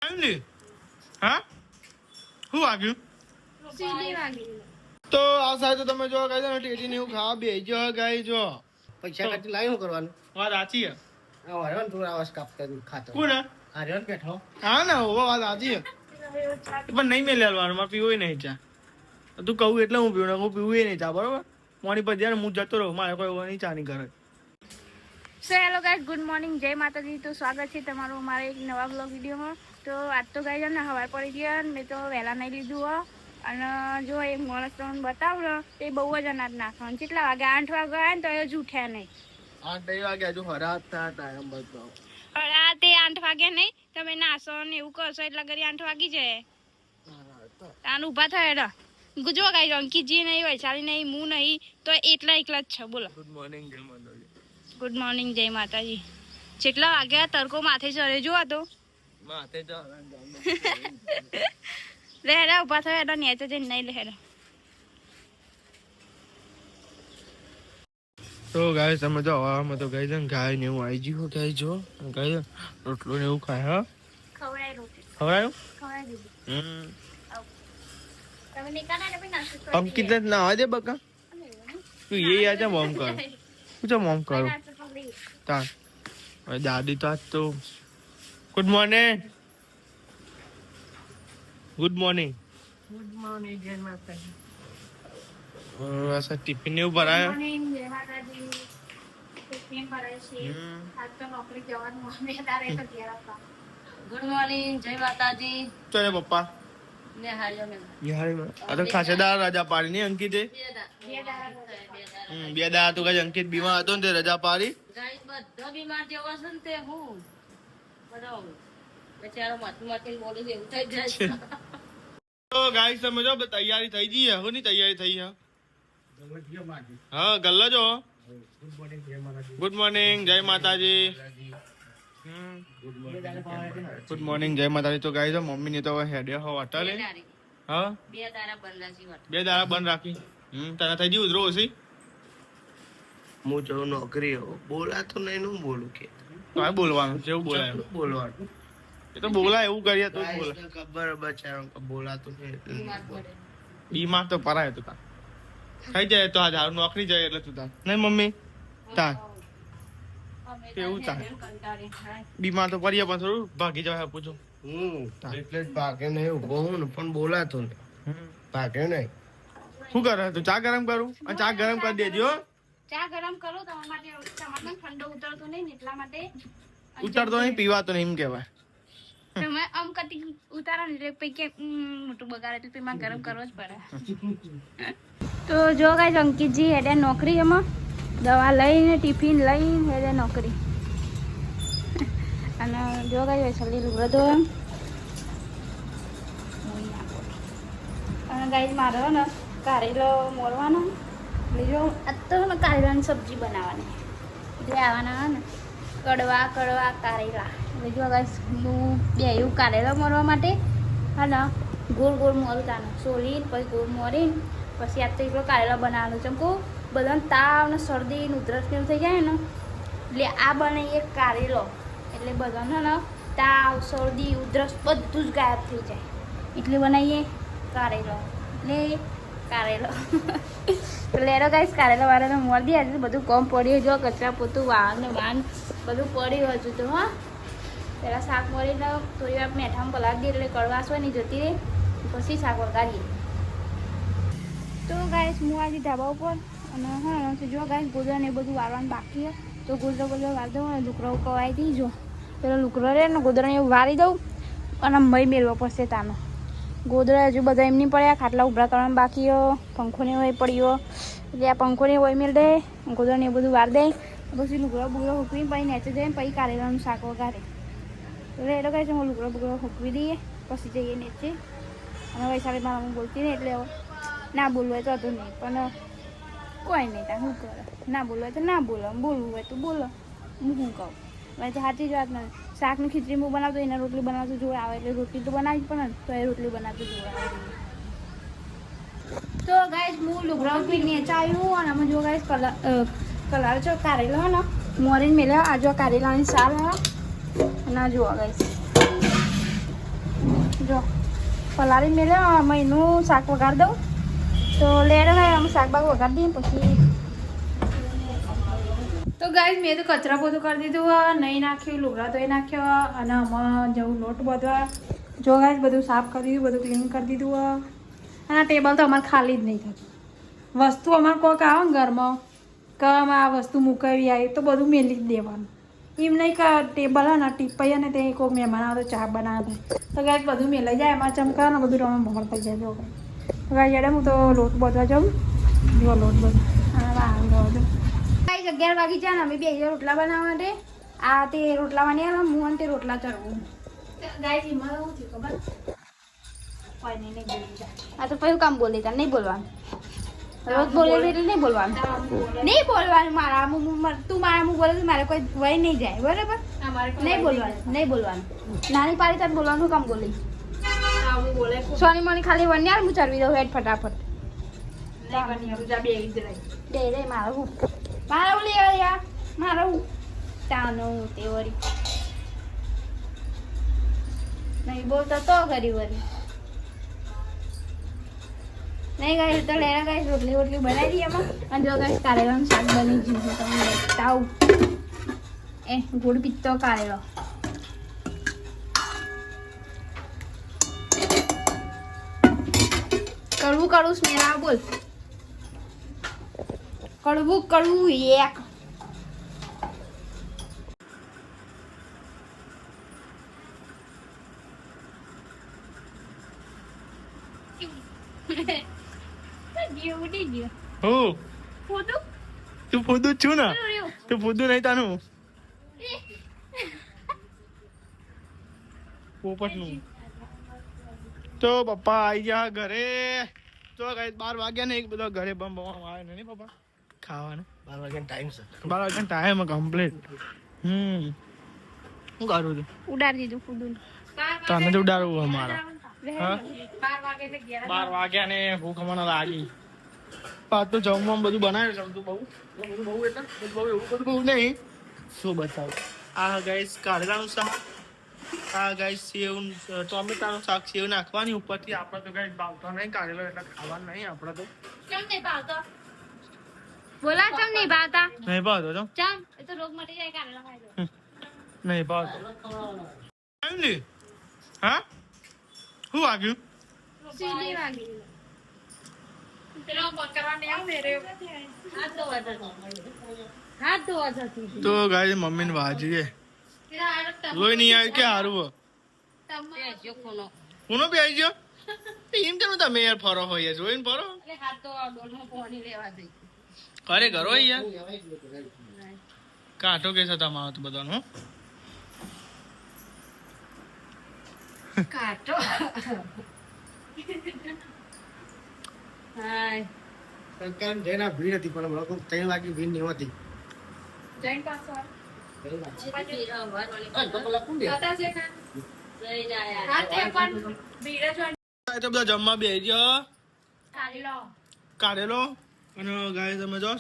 હા શું વાગ્યું તો આ સાહેબ તો તમે જો ગાય છે ને ટેટી ને એવું ખાવા બે જો ગાય જો પૈસા કાઢી લાવી શું કરવાનું? વાત સાચી હે હરણ થોડા આવાજ કાપતા ખાતો કોણ હરણ બેઠો હા ને હોવા વાત સાચી હે પણ નહીં મેં લેવાનું મારે પીવું નહીં ચા તું કહું એટલે હું પીવું હું પીવું નહીં ચા બરોબર મોની પર જ્યારે હું જતો રહું મારે કોઈ નહીં ચા નહીં કરે so hello guys good morning જય માતાજી તો સ્વાગત છે તમારું અમારા એક નવા બ્લોગ વિડીયોમાં તો આજ તો ગાઈસ ને હવાર પડી ગયા મેં તો વહેલા નહીં લીધું હો અને જો એક માણસ તમને બતાવો એ બહુ જ અનાજ નાખવાનું કેટલા વાગે 8 વાગે આવ્યા ને તો એ જ ઉઠ્યા નહીં 8 વાગે હજુ હરાત હતા એમ બધું આ તે 8 વાગે નહીં તમે નાસો ને એવું કરશો એટલે ઘરે 8 વાગી જાય આન ઊભા થયા ગુજો ગાઈસ અંકિતજી નહીં વૈશાલી નહીં હું નહીં તો એકલા જ છે બોલો ગુડ મોર્નિંગ જય માતાજી ગુડ મોર્નિંગ જય માતાજી જેટલા વાગ્યા તડકો માથે ચડે જોવા તો માથે જો લહેરા ઉભા થયા એટલે નેચે જઈને નહીં લહેરા તો ગાય તમે જો હવામાં તો ગાય છે ને ગાય ને એવું આવી ગયું ગાય જો ગાય રોટલો ને એવું ખાય હા ખવડાય રોટી ખવડાયું ખવડાય દીધી તમે નીકળ્યા ને ભાઈ નાસ્તો અંકિત ને ના દે બકા તું એ આ જા મોમ કર શું છે મોમ કરું તા દાદી તો આજ તો good morning good morning good morning જય માતાજી અચ્છા ટિફિન ને એવું ભરાય મોર્નિંગ જય માતાજી ટિફિન ભરાય છે આજ તો નોકરી જવાનું અમે તારે તો ઘેર હતા ગુડ મોર્નિંગ જય માતાજી ચલે પપ્પા ને હાર્યો મે બિહારીમાં આ તો ખાસેદાર રજા પાડી ની અંકિતે બે દાડા તો કઈ અંકિત બીમાર હતો ને તે રજા પાડી ગાઈસ બધા બીમાર જેવા છે ને તે હું બરાબર બેચારો માથું બોલી એવું થઈ જાય તો ગાઈસ તમે જો તૈયારી થઈ ગઈ હે ની તૈયારી થઈ હે હા ગલ્લા જો ગુડ મોર્નિંગ જય માતાજી ગુડ મોર્નિંગ જય માતાજી તો ગાઈસ મમ્મી ને તો હેડે હો હોટલે હા બે તારા બંધાસી વાત બે દાડા બંધ રાખી તને થઈ ગયું ઉધરો ઓછી હું જો નોકરી બોલાતો નહીં નું બોલું કે તો આ બોલવાનું જેવું બોલાય બોલવાનું એ તો બોલાય એવું કરીએ તો બોલે ખબર બચારો બોલાતું નહીં બીમાર પડે બીમાર તો પરાય તો તા થઈ જાય તો આ નોકરી જાય એટલે તું તા નહીં મમ્મી તા કેવું તા બીમાર તો પડીએ પણ થોડું ભાગી જવાય પૂછો એટલે જ ભાગે નહીં ઉભો હું ને પણ બોલાતો નહીં ભાગે નહીં શું કરે તું ચા ગરમ કરું અને ચા ગરમ કરી દેજો ચા ગરમ કરો તમારા માટે તમારે ઠંડો ઉતરતો નહીં ને એટલા માટે ઉતરતો નહીં પીવાતો નહીં એમ કહેવાય તમે આમ કતી ઉતારા ને એટલે પછી કે મોટું બગાડે એટલે પછી મારે ગરમ કરવો જ પડે તો જો ગાઈસ અંકિતજી હેડે નોકરી એમાં દવા લઈને ટિફિન લઈને હેડે નોકરી અને જો ગાઈસ વૈશાલી લુગડો તો અને ગાઈસ મારો ને કારેલો મોરવાનો એટલે જો આ તો ને કારેલાની સબ્જી બનાવવાની એટલે આવવાના ને કડવા કડવા કારેલા એટલે જો ગાઈસ હું બે એવું કારેલો મોરવા માટે હા ને ગોળ ગોળ મોરતાનો સોલીને પછી ગોળ મોરીને પછી આ તો એકલો કારેલો બનાવવાનો છે કહું બધાને તાવ ને શરદી ને ઉધરસ ને એવું થઈ જાય ને એટલે આ બને એક કારેલો એટલે બધાને ને તાવ શરદી ઉધરસ બધું જ ગાયબ થઈ જાય એટલે બનાવીએ કારેલો એટલે કારેલો લેરો ગાઈસ કારેલો વાળાને મોર દે આજે બધું કમ પડ્યું જો કચરા પોતું વાન ને વાન બધું પડ્યું હજુ તો હા પહેલાં શાક મોરીને થોડી વાર મેઠામાં પલાળી દઈએ એટલે કડવાશ હોય ને જતી રહે પછી શાક વગાડીએ તો ગાઈસ હું આજે ધાબા ઉપર અને હા જો ગાઈસ ગોદરા ને એ બધું વારવાનું બાકી છે તો ગોદરો બધો વાર દઉં અને લુકરો કવાઈ દઈ જો પેલો લુકરો રહે ને ગોદરાને એવું વારી દઉં અને મય મેળવો પડશે તાનો ગોદરા હજુ બધા એમની પડ્યા ખાટલા ઉભરા કરવાનું બાકી પંખોને હોય પડ્યો એટલે આ પંખોને હોય મેળ દે ગોદરાને એ બધું વાર દે પછી લુગડો બુગડો હૂકવી પછી નેચે જાય પછી કારેલાનું શાક વગાડે એટલે એ લોકો હું લુગડો બુગડો હૂકવી દઈએ પછી જઈએ નીચે અને વૈશાલી મારા હું બોલતી નહીં એટલે ના બોલવું હોય તો હતું નહીં પણ કોઈ નહીં ત્યાં શું કરે ના બોલવું હોય તો ના બોલો બોલવું હોય તો બોલો હું શું કહું હવે તો સાચી જ વાત ને શાકની ખીચડી હું બનાવતો એના રોટલી બનાવતું જોડે આવે એટલે રોટલી તો બનાવી જ પણ તો એ રોટલી બનાવતું જોડે આવે તો ગાઈસ હું લુગડા પી નેચાયું અને અમે જો ગાઈસ કલર જો કારેલો ને મોરીને મેળ્યા આ જો કારેલાની સાલ અને આ જુઓ ગાઈસ જો પલાળી મેળ્યો આમાં એનું શાક વઘાર દઉં તો લેડો ને આમ શાક બાક વઘાર દઈએ પછી તો ગાઈસ મેં તો કચરા પોતું કરી દીધું નહીં નાખ્યું લુગડા તો નાખ્યો અને આમાં જવું લોટ બધવા જો ગાઈસ બધું સાફ કરી દીધું બધું ક્લીન કરી દીધું અને આ ટેબલ તો અમારે ખાલી જ નહીં થતું વસ્તુ અમારે કોઈક આવે ને ઘરમાં કે અમે આ વસ્તુ મુકાવી આવી તો બધું મેલી જ દેવાનું એમ નહીં કે ટેબલ હોય ને ટીપાઈ ને ત્યાં કોઈ મહેમાન આવે તો ચા બનાવે તો ગાઈસ બધું મેલાઈ જાય એમાં ચમકા ને બધું રમે મોહર થઈ જાય જો ગાઈસ યાર હું તો લોટ બધવા જાઉં જો લોટ બધું બધું 11 વાગી જાય ને અમે બે રોટલા બનાવવા માટે આ તે રોટલા બની હું અને તે રોટલા ચડવું ગાય એમાં એવું થયું ખબર આ તો કયું કામ બોલી તા નહીં બોલવાનું રોજ બોલે એટલે નહીં બોલવાનું નહીં બોલવાનું મારા તું મારા મું બોલે મારે કોઈ વય નહીં જાય બરાબર નહીં બોલવાનું નાની પાડી તાર બોલવાનું કામ બોલી સોની મની ખાલી વન્યાર હું ચરવી દઉં હેડ ફટાફટ દે મારું મારું લે યાર મારું તાનો તે વરી નહીં બોલતા તો ઘરી વરી નહીં ગાઈસ તો લેરા ગાઈસ રોટલી બનાવી દઈએ એમાં અને જો ગાઈસ કારેલાનું શાક બની ગયું છે તમે બતાવું એ ગુડ પિત્તો કારેલો કડવું સ્મેલ આવે બોલ કડવું એક હું તું ફૂદું છું ને તું ફૂદું નહીં તાનું પોપટનું તો પપ્પા આવી ગયા ઘરે તો કઈ 12 વાગ્યા ને એક બધો ઘરે બમ આવે ને પપ્પા ખાવાને 12 વાગ્યાનો ટાઈમ છે 12 વાગ્યાનો ટાઈમ કમ્પ્લીટ શું કરું છું ઉડાડી દીધું ફૂદું તને તો ઉડાડવું અમારા 12 વાગ્યા ને ભૂખ મને લાગી પાછું તો જમવાનું બધું બનાવ્યું જમતું બહુ એટલે બહુ એવું બધું બહુ નહીં શું બતાવું આ ગાઈસ કારેલાનું શાક આ ગાઈસ સેવ ટોમેટાનું શાક સેવ નાખવાની ઉપરથી આપણે તો ગાઈસ ભાવતો નહીં કારેલો એટલે ખાવાનું નહીં આપણે તો બોલા ચમ નહીં ભાવતા નહીં ભાવતો તો ચમ એ તો રોગ મટી જાય કારેલા ખાઈ લો નહીં ભાવતો હા શું વાગ્યું સીધી વાગી તો ગાય મમ્મી ને વાજી લોહી નહીં આવ્યું કે હારું કોનો બી આવી ગયો એમ કેમ તમે યાર ફરો હોય જોઈને ફરો અરે કરો યાર કાંઠો કે છે તમારો તો બધાનો કાટો હાય સરકાર જેના ભીડ હતી પણ લોકો 3 વાગે ભીડ નહીં હોતી જૈન પાસો તો બધા જમવા બેસી ગયો કાઢેલો અને ગાય તમે જો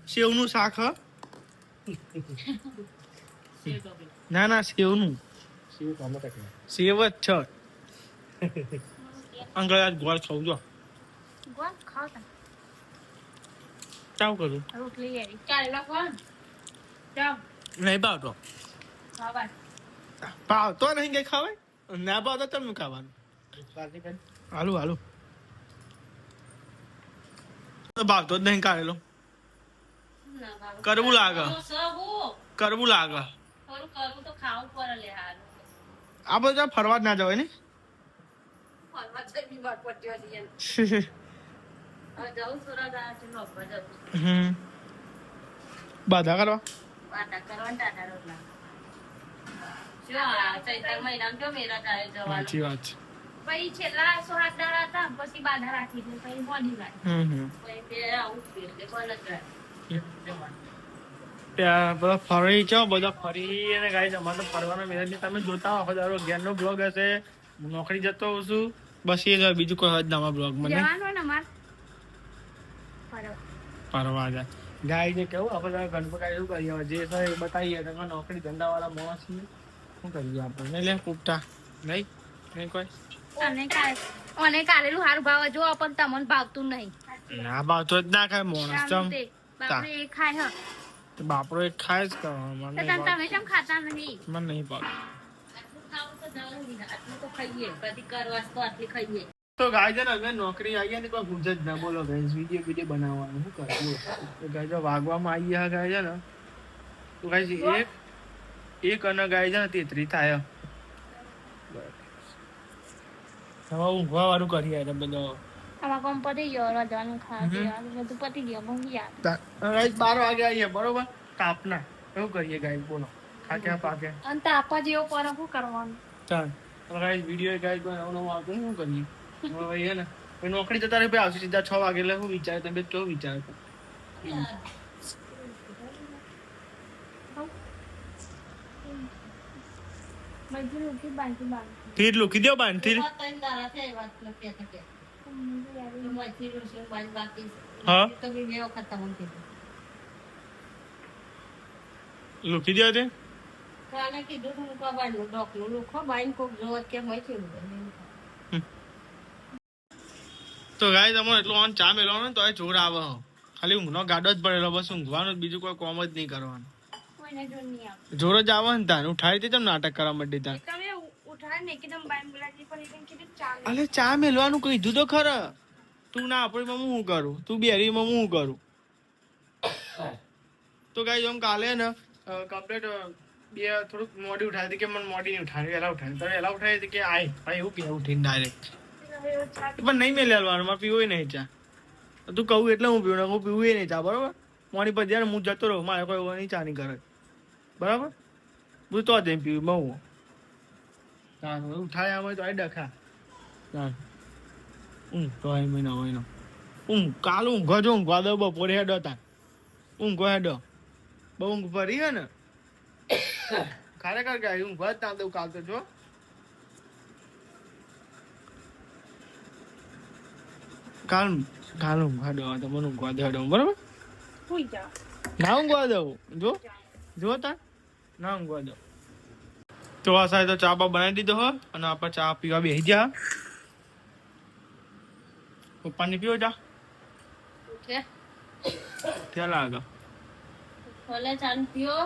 સેવનું શાક હ ના સેવનું સેવ જ છે અંકલ આજ ગોળ ખાવું જો ચાવ કરું નહીં ભાવતો ભાવતો નહીં કઈ ખાવાય ના ભાવતો તમને ખાવાનું હાલું ભાવતો જ નહીં કાઢેલો કરવું લાગે આ બધા ફરવા જ ના જવાય ને બાધા કરવા સાચી વાત છે પછી છેલ્લા 7 દાડા હતા પછી બાધા રાખી દે પછી મોડી ત્યાં બધા ફરી છો બધા ફરી અને ગાઈસ અમારે તો ફરવાનો મેળ નહીં તમે જોતા આખો દાડો જ્ઞાનનો બ્લોગ હશે હું નોકરી જતો હોઉં છું બસ એ જ બીજું કોઈ હોય જ ના બ્લોગ મને જવાનું ને માર ફરવા જાય ગાય ને કેવું આપણે ગણપતિ શું કરીએ જે છે એ બતાવીએ તમે નોકરી ધંધાવાળા માણસ છીએ શું કરીએ આપણે લે કૂપટા નહીં નહીં કોઈ અને કારેલું સારું ભાવે જો પણ તમને ભાવતું નહીં ના ભાવતો જ ના ખાય માણસ ચમ બાપરે એ ખાય હ તો બાપરો એક ખાય જ કરો મને તો તમે કેમ ખાતા નહીં મને નહીં ભાવતું આટલું ખાવું તો જરૂરી છે. આટલું તો ખાઈએ બધી કરવાસ તો આટલી ખાઈએ. તો ગાય છે ને હવે નોકરી આવી ગયા ને કોઈ પૂછે જ ના બોલો ગાય વિડીયો બનાવવાનું શું કરવું તો ગાય જો વાગવામાં આવી ગયા ગાય છે ને તો ગાય એક અને ગાય છે ને 33 થાય હવે ઊંઘવા વાળું કરી આવે બધો આમાં કોમ પતી ગયો રજવાનું ખાવા પીવાનું બધું પતી ગયું ઊંઘી આવે ગાય 12 વાગે આવીએ બરોબર તાપના એવું કરીએ ગાય બોલો ખાક્યા પાક્યા અને તાપા જેવો પર શું કરવાનું ચાલ ગાય વિડીયો ગાય નવો આવતો શું કરીએ હવે હે ને પછી નોકરી જતા રહે આવશે સીધા 6 વાગે એટલે શું વિચારે તમે કેવું વિચારે તીર લૂકી દો બાન તીર આ ત્રણ દાડા થયા એ વાત નથી કહેતા કે. મચ્છી રોટલી બાંધ બાકી છે. હા તો બી બે વખત તમને કીધું. લૂકી દો તે તો આને કીધું તું મૂકવા બાંધનું ડોકનું લૂખો બાંધ કોક જોવત કે મચ્છી તો ગાય તમારે એટલો ઓન ચા મેળવાનો ને તો એ જોર આવે ખાલી ઊંઘનો ગાડો જ પડેલો બસ ઊંઘવાનું બીજું કોઈ કોમ જ નહીં કરવાનું કોઈને જો નહીં આવે જોર જ આવે ને તાન ઉઠાડી દે તેમ નાટક કરવા માંડી તાન તમે ઉઠાડે ને એકદમ બાય બોલાજી પણ એકદમ કીધું ચાલે અલે ચા મેળવાનું કીધું તો ખરા તું ના આપડી માં હું કરું તું બેરી માં હું કરું તો ગાય આમ કાલે ને કમ્પ્લીટ બે થોડુંક મોડી ઉઠાડી હતી કે મને મોડી નહીં ઉઠાડી વહેલા ઉઠાડી તો વહેલા ઉઠાડી હતી કે આય એવું કે ઉઠીને ડાયરેક્ટ પણ નહીં મેળવાનું મારે પીવું નહીં ચા તું કહું એટલે હું પીવું હું પીવું નહીં ચા બરાબર મોડી પર જ્યારે હું જતો રહું મારે કોઈ નહીં ચા નહીં કરે બરાબર બધું તો જ પીવું બહુ ઉઠાય આવે તો આ ડખા તો મહિના હોય કાલ ઊંઘો જો ઊંઘવા દો બપોરે હેડો તા ઊંઘો હેડો બહુ ઊંઘ ભરી હે ને ખરેખર ગાય ઊંઘવા જ ના દઉં કાલ તો જો કાલ ઊંઘવા દો તો મને ઊંઘવા દે બરાબર સુઈ જાઓ ના ઊંઘવા દઉં જો તા ના ઊંઘવા દો તો આ સાહેબ તો ચા બા બનાવી દીધો હો અને આપણે ચા પીવા બેસી જા પપ્પાને પીવો ચા ઉઠે ક્યાં લાગે ભલે ચાલુ પીઓ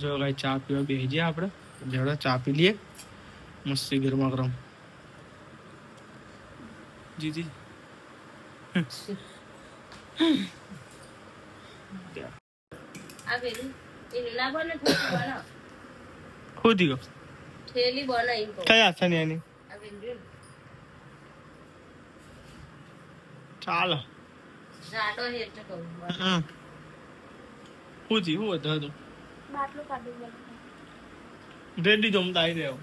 જો કઈ ચા પીવા બેસી જાય આપણે જરા ચા પી લઈએ મસ્તી ગરમા ગરમ જીજી આ બેરી એના બને ઠેલી બના ખોદી ગયો ઠેલી બનાવી તો કઈ આશા ની એની આ બેરી ચાલો જાડો હેઠ કહું ખોદી હું હતું બાટલું કાઢી રેડી જમતા આવી રહ્યો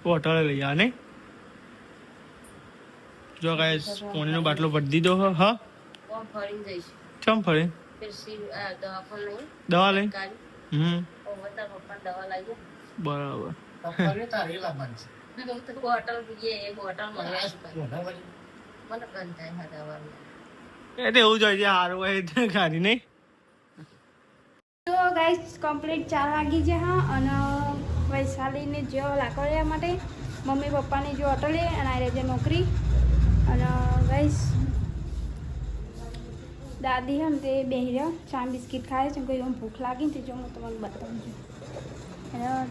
હોટલે લઈ આ નહીં જો ગાઈસ પાણીનો બાટલો ભરી દીધો હા કોમ ફરીને જઈશ ચમ ફરી फिर सी दवा पर नहीं દવા લઈ गाड़ी और बता पापा दवा लाइए બરાબર પપ્પાને તારી લાવવાની છે हम तो बोतल ये बोतल मंगाई મોઢા વળી. मन बनता है दवा में એ તો એવું જોઈએ સારું હોય તો ખારી નહીં તો ગાઈસ કમ્પ્લીટ 4 વાગી છે હા અને વૈશાલીને જો લાકડ્યા માટે મમ્મી પપ્પાની જો અટલે અને આ રહે નોકરી અને ગાઈસ દાદી હમ તે બેહી રહ્યો ચા બિસ્કિટ ખાય છે કોઈ ભૂખ લાગી ને જો હું તમને બતાવું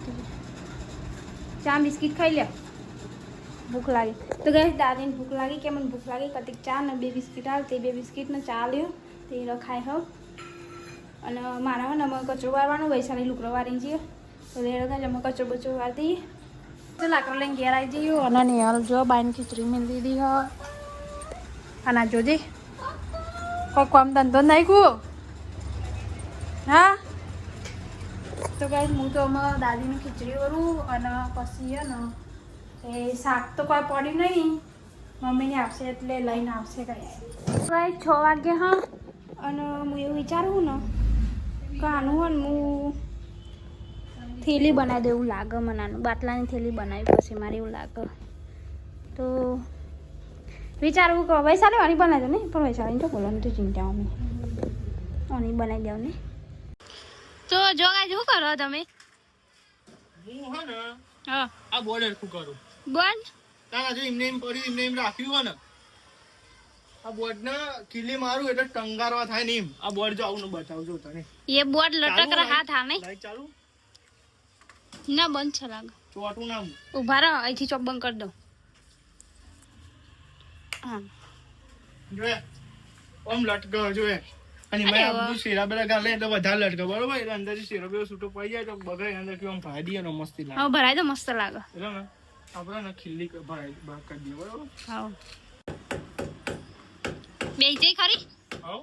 છું ચા બિસ્કિટ ખાઈ લે ભૂખ લાગી તો ગાઈસ દાદીને ભૂખ લાગી કે મને ભૂખ લાગી કતિક ચા ને 2 બિસ્કિટ આવે તે 2 બિસ્કિટને ચા લ્યો તે રખાય હો અને મારા ને અમે કચરો વારવાનું વૈશાલી લુકડો વારી જઈએ તો રેડો અમે કચરો બચરો વાર દઈએ તો લાકડો લઈને ઘેર આવી જઈએ અને નિહાલ જો બાઈને ખીચડી મેં દીધી હ અને જોજે કોઈ કામ ધંધો નાખ્યું હા તો ગાઈસ હું તો અમે દાદીની ખીચડી વરું અને પછી હે ને એ શાક તો કોઈ પડ્યું નહીં મમ્મીને આવશે એટલે લઈને આવશે ગાઈસ 6 વાગે હા અને હું એવું વિચારું ને કે આનું હોય ને હું થેલી બનાવી દઉં એવું લાગે મને આનું બાટલાની થેલી બનાવી પછી મારે એવું લાગે તો વિચારવું કે વૈશાલી વાળી બનાવી દો ને પણ વૈશાલીને તો બોલવાની તો ચિંતા અમે આની બનાવી દઉં ને તો જો ગાય શું કરો તમે હું હે ને હા આ બોર્ડ હરખું કરું બોલ તારા જો એમને એમ પડ્યું એમને એમ રાખ્યું હોય ને આ બોર્ડ ને ખીલી મારું એટલે ટંગારવા થાય ને એમ આ બોર્ડ જો આવું બતાવજો તને ये बोर्ड लटक रहा था नहीं લાઈટ ચાલુ ना बंद छ लाग ચોટું નામ उभा रहो અહીંથી ચોપ બંધ કરી દો હા જોએ ઓમ લટકો જોએ અને મેં આ બધું શેરા બેરા ગાલે એટલે વધારે લટકો બરોબર એટલે અંદરથી શેરો બેરો છૂટો પડી જાય તો બગડે અંદર કેવું આમ ભાઈ દઈએ ને મસ્તી લાગે હવે ભરાય તો મસ્ત લાગે એટલે ને આપણે ને ખીલી ભરાઈ બહાર કરી દઈએ બરોબર હા બેહી જઈ ખરી હાઉ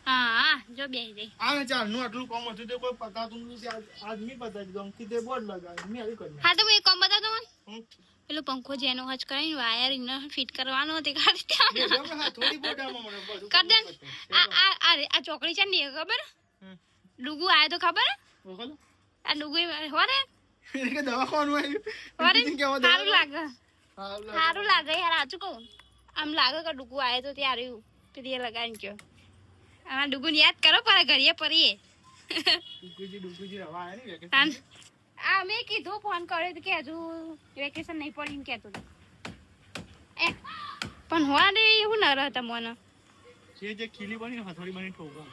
હા જો બેહી જઈ આ ને ચારનું આટલું કામ હતું તે કોઈ પતાતું નથી આજ મી પતાવી દીધું અંકિતે બોર્ડ લગાવ્યું મેં આવી કરી હા તો હું એક કામ બતાવતો મને હું પેલો પંખો જેનો હજ કરાવીને વાયર ઇને ફિટ કરવાનો તે કાઢી દેવાનો. હા થોડી બોટામાં મને બધું કર દે ને. આ ચોકડી છે ને ખબર ડુગુ આયો તો ખબર ઓખો આ ડુગુ હોરે કે દવાખાનું હોરે આવ્યું સારું લાગે સારું લાગે યાર આચું કહું આમ લાગે કે ડુગુ આયો તો ત્યારે પેલી લગાવીને ગયો આ ડુગુને યાદ કરો પર ઘડીએ પરીએ ડુકુજી રવા આયા ને તાન આ મેં કીધું ફોન કર્યો કે હજુ વેકેશન નહીં પડ્યું એમ કહેતો હતો પણ હોવા દે એવું ન રહેતા મને જે ખીલી બની ને હથોડી બની ઠોકા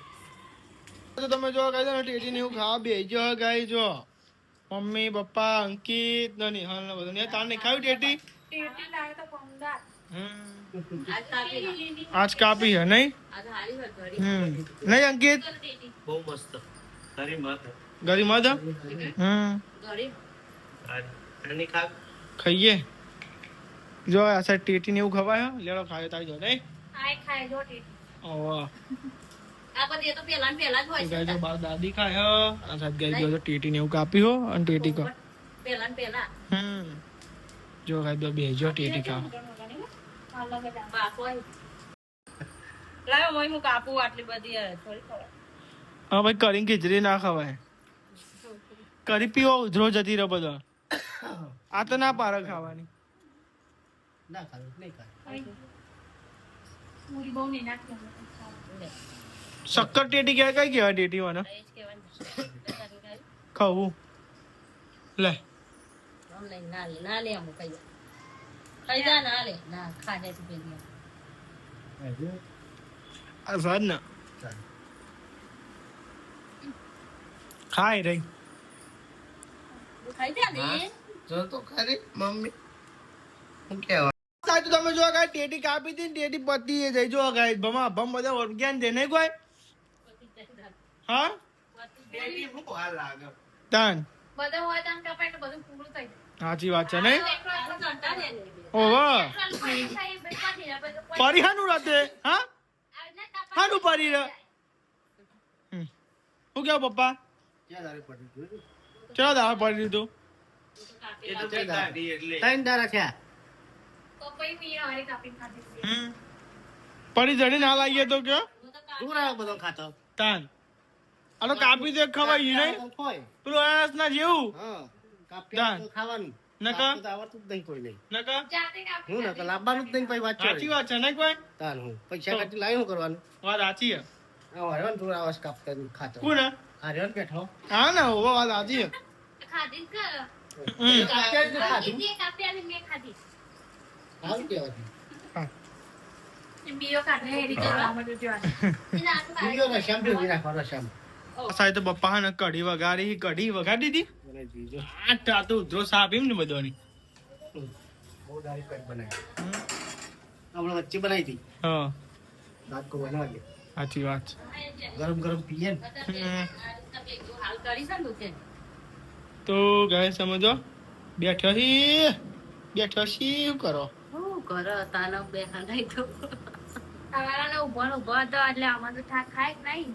તો તમે જો ગાય ને ટેટી ને એવું ખાવા બેજો ગાય જો મમ્મી પપ્પા અંકિત ને નિહાલ ને બધું ને તાર ને ખાવી ટેટી ટેટી લાગે તો પમદાર આજ કાપી હે નહીં નહીં અંકિત બહુ મસ્ત તારી મત ગરી મત અને ખા ખાઈએ જો આ સાઈડ ટેટી ને એવું ખવાય લેડો ખાય તારી જો નહીં આય ખાય જો ટેટી ઓહ આ બધી તો પેલા જ હોય ગાય જો બાર દાદી ખાય આ સાઈડ ગાય જો ટેટી ને એવું કાપી હો અને ટેટી કા પેલા જો ગાય બે બેજો ટેટી ખા બાપો લાવ મોય હું કાપું આટલી બધી થોડી ખબર હા ભાઈ કરી ખીચડી ના ખવાય કરી પીવો ઉધરો જતી રહો બધો આ તો ના પારે ખાવાની ના ખાવું નહીં ખાય પૂરી બહુ નહીં નાખી શક્કર ટેટી કઈ કહેવાય ટેટી વાળા એ જ કહેવાનું ખાવું લે ના લે અમુક કઈ જા ના લે ના ખા જાય તો પેલી આ સાદ ના ખાઈ રહી ખાઈ જા ને જો તો ખરી મમ્મી હું કેવા સાચું તમે જો ગાય ટેટી કાપી હતી ને ટેટી પતી જઈ જો ગાય ભમા ભમ બધા ઓર્ગેન દે નહીં કોઈ હા ટેટી હું હાલ લાગે તાન બધા હોય તાન કપાય તો બધું પૂરું થઈ સાચી વાત છે નહીં જાય ઓહો પરિહાનું રાતે હા હાનું પરી રે શું કેવું પપ્પા ક્યાં દારે પડી ગયું ચલો દાળ પડી દીધું એ તો તે દાડી એટલે ત્રણ દારા થયા પડી જડી ના લાગીએ તો કયો તું રાખ બધો ખાતો તાન આ તો કાપી દે ખવાય નહીં હોય પેલું અનાસ ના જેવું હા કાપી દાળ. તો ખાવાનું નકર? કાપવું તો આવડતું જ નહીં કોઈ નહીં નકા હું નકર લાવવાનું જ નહીં પછી વાત સાચી વાત છે ને કોઈ તાર હું પૈસા કાઢી લાવી શું કરવાનું વાત સાચી છે આ હરવાન તું આવાસ કાપતા ને ખાતો કોને આ રેવન બેઠો હા ને હોવા વાત સાચી છે ખાધી કે હમ. કાપ્યા જ ખાધું જે કાપ્યા મેં ખાધી સારું કહેવાય બીજો કાઢે એરી કરવા માટે બીજો રશ્યામ ભેગી નાખવા રશ્યામ આ સાહેબ તો પપ્પા હે ને કઢી વગાડી દીધી બનાવી દીધો આ તો ઉધરો સાપ એમ ને બધાની બહુ દારી પેટ બનાવી આપણે વચ્ચે બનાવી હતી હા રાત કો બનાવી દે સાચી વાત ગરમ ગરમ પીએ ને હાલ કરી છે ને તું તો ગાય સમજો બેઠો છી શું કરો હું ઘર તાનો બે ખાઈ તો તમારાને ઉભો હતો એટલે આમાં તો થાક ખાય કે નહીં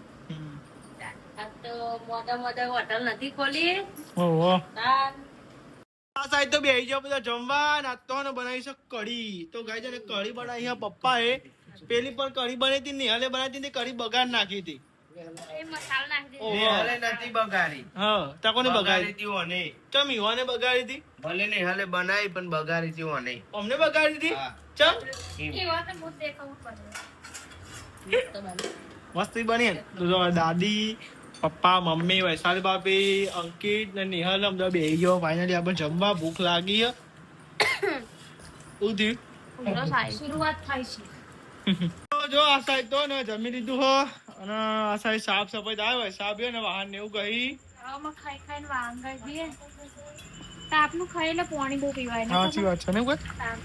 આ તો મોટા હોટલ નથી ખોલી ઓહો તાન આ સાઈડ તો બેહી જાવ બધા જમવા નાસ્તો ને બનાવી છે કઢી તો ગાય છે ને કઢી બનાવી છે પપ્પાએ પેલી પર કઢી બની હતી નિહાલે બનાવી હતી કઢી બગાડ નાખી હતી એ મસાલો નાખી ઓહો. નિહાલે નથી બગાડી હા તા કોને બગાડી હતી ઓને ચમ ઈવાને બગાડી હતી ભલે નિહાલે બનાવી પણ બગાડી હતી ઓને અમને બગાડી હતી હા. ચમ એ વાત બહુ દેખાવું પડે મસ્તી બની ને તો જો દાદી પપ્પા મમ્મી વૈશાલી ભાભી અંકિત ને નિહાલ અમદાવાદ બેહી ગયો ફાઇનલી આપણે જમવા ભૂખ લાગી હે ઉધી શરૂઆત થાય છે. તો જો આ સાઈડ તો ને જમી લીધું હો અને આ સાઈડ સાફ સફાઈ થાય હોય સાફ ને વાહન ને એવું કહી આમાં ખાઈ ખાઈને વાંગાઈ દઈએ. તાપનું ખાઈ એટલે પાણી બહુ પીવાય ને. સાચી વાત છે ને કોઈ તાપ.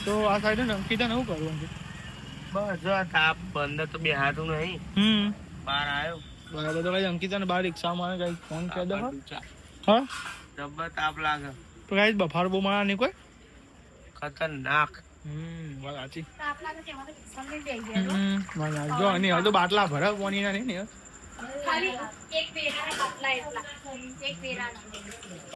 તો આ સાઈડ ને અંકિતા ને શું કરવું બસ જો આ તાપ બંધ તો બે હાથું નહીં બહાર આવ્યો બરાબર તો કઈ અંકિતા ને બાર રિક્ષામાં કઈ ફોન કરી દો હા જબ્બર તાપ લાગે તો કઈ બફાર બહુ મારા નહીં કોઈ ખતરનાક વાત સાચી તાપ લાગે તેમાં તો રિક્ષામાં લઈ જઈએ. જો નહીં હવે તો બાટલા ભરા પાણી ના નહીં ને ખાલી એક પેરા બાટલા એટલા. એક પેરા